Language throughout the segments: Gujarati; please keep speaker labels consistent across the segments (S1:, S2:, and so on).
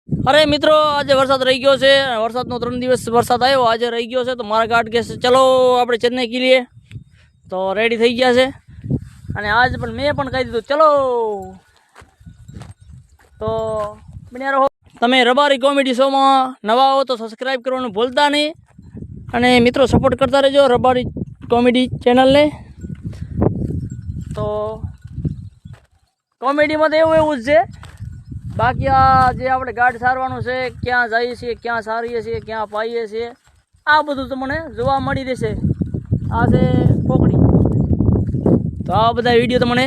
S1: अरे मित्रों आज वरसाद रही गयो छे वरसाद नो 3 દિવસ वरसाद आयो आज रही गयो छे तो मारा गार्ड के चलो આપણે चेन्नई के लिए तो रेडी થઈ ગયા છે અને આજ પણ મેં પણ કહી દીધું ચલો તો બન્યા રહો તમે રબારી કોમેડી શો માં નવા હો તો સબસ્ક્રાઇબ કરવાનું ભૂલતા નહીં અને મિત્રો સપોર્ટ કરતા રહેજો રબારી કોમેડી ચેનલ ને તો કોમેડી માં તો એવું જ છે बाकी आ जे આપણે ગાઢ સારવાનું છે ક્યાં જઈએ છીએ ક્યાં સારીએ છીએ ક્યાં પાઈએ છીએ આ બધું તમને જોવા મળી રહેશે આ છે પોકડી તો આ બધા વિડિયો તમને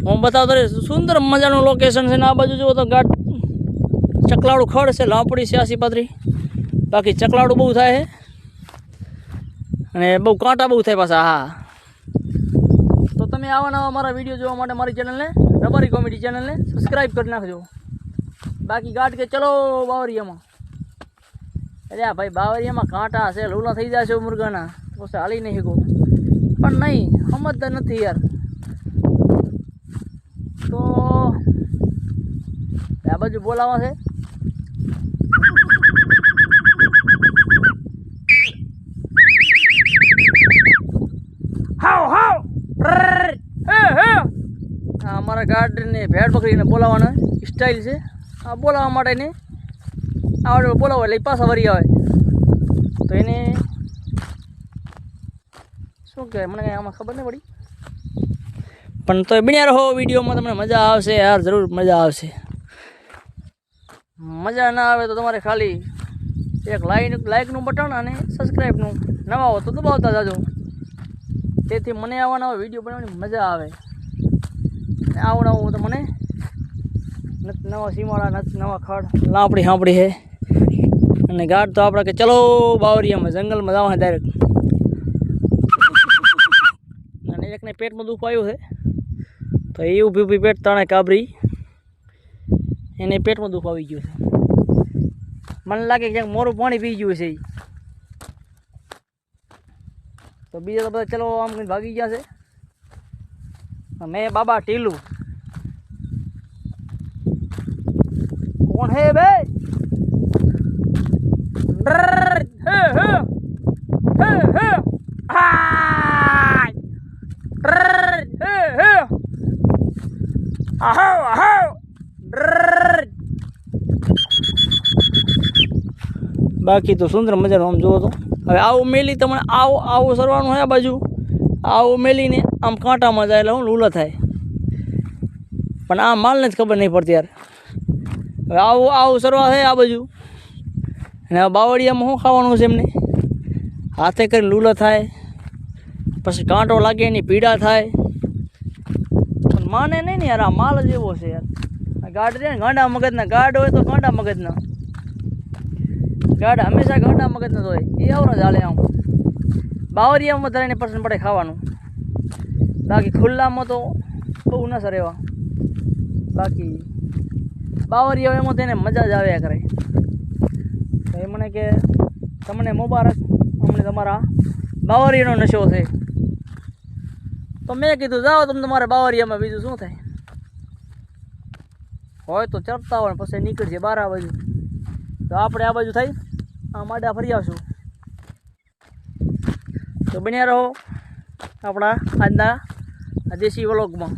S1: હું બતાવતો રહીશ સુંદર મજાનું લોકેશન છે ને આ બાજુ જો તો ગાઢ ચકલાડું ખડ છે લાપડી છે આસી પાદરી બાકી ચકલાડું બહુ થાય છે અને બહુ કાંટા બહુ થાય પાછા હા તો તમે આવા નવા મારા વિડિયો જોવા માટે મારી ચેનલને रबारी कॉमेडी चैनल ने सब्सक्राइब कर नाखजो बाकी गाट के चलो बावरिया में अरे भाई बावरिया में कांटा से लूला थी जाए मुर्गाना तो हाली नहीं को पर नहीं समझता नहीं यार तो आ बाजू बोलावा से हाउ हाउ हमारा गार्ड ने भेड़ पकड़ी ने बोलावाना स्टाइल से आ बोलावा माटे ने आवडे बोलावा એટલે પાછા વરી આવે તો એને શું કહે મને કઈ આમાં ખબર નહીં પડી પણ તો બન્યા રહો વિડિયોમાં તમને મજા આવશે યાર જરૂર મજા આવશે મજા ના આવે તો તમારે ખાલી એક લાઈક નું બટન અને સબસ્ક્રાઇબ નું નવા હો તો દબાવતા જાજો તેથી મને આવા નવા વિડિયો બનાવવાની મજા આવે आवड़ाऊँ तो मने नवा सीमाड़ा नवा खड़ लापड़ी हाँपड़ी है अने गार्ड तो आपड़ा के चलो बावरिया में जंगल में जावा है डायरेक्ट अने एक ने पेट में दुख आयो है तो ये ऊभी ऊभी पेट ताणे काबरी एने पेट में दुख आई गयो है मन लागे कि मोरू पानी पी गयो है तो बीजा तो बता चलो आम कहीं भागी गया से मैं बाबा टीलू कौन है बे बाकी तो सुंदर मजा आम जो तो હવે આવું મેલી તમને આવું સરવાનું છે આ બાજુ આવું મેલીને આમ કાંટામાં જાય એટલે હું લૂલા થાય પણ આ માલને જ ખબર નહીં પડતી યાર હવે આવું સરવા છે આ બાજુ અને આ બાવળિયામાં શું ખાવાનું છે એમને હાથે કરીને લૂલા થાય પછી કાંટો લાગે એની પીડા થાય પણ માને નહીં ને યાર આ માલ જ એવો છે યાર ગાઢ છે ને ગાંડા મગજના ગાઢ હોય તો ગાંડા મગજના ગાઢ હંમેશા ગાંડા મગજના જ હોય એ આવરો જ હાલે આમ બાવરિયામાં ધરાઈને પસંદ પડે ખાવાનું બાકી ખુલ્લામાં તો બહુ ન સર એવા બાકી બાવરિયા એમાં તેને મજા જ આવ્યા કરે તો એ મને કે તમને મુબારક અમને તમારા બાવરિયાનો નશો છે તો મેં કીધું જાઓ તમે તમારા બાવરિયામાં બીજું શું થાય હોય તો ચરતા હોય પછી નીકળશે બાર આ બાજુ તો આપણે આ બાજુ થઈ આ માડા ફરી આવશું તો બન્યા રહો આપણા આજના દેશી વ્લોગમાં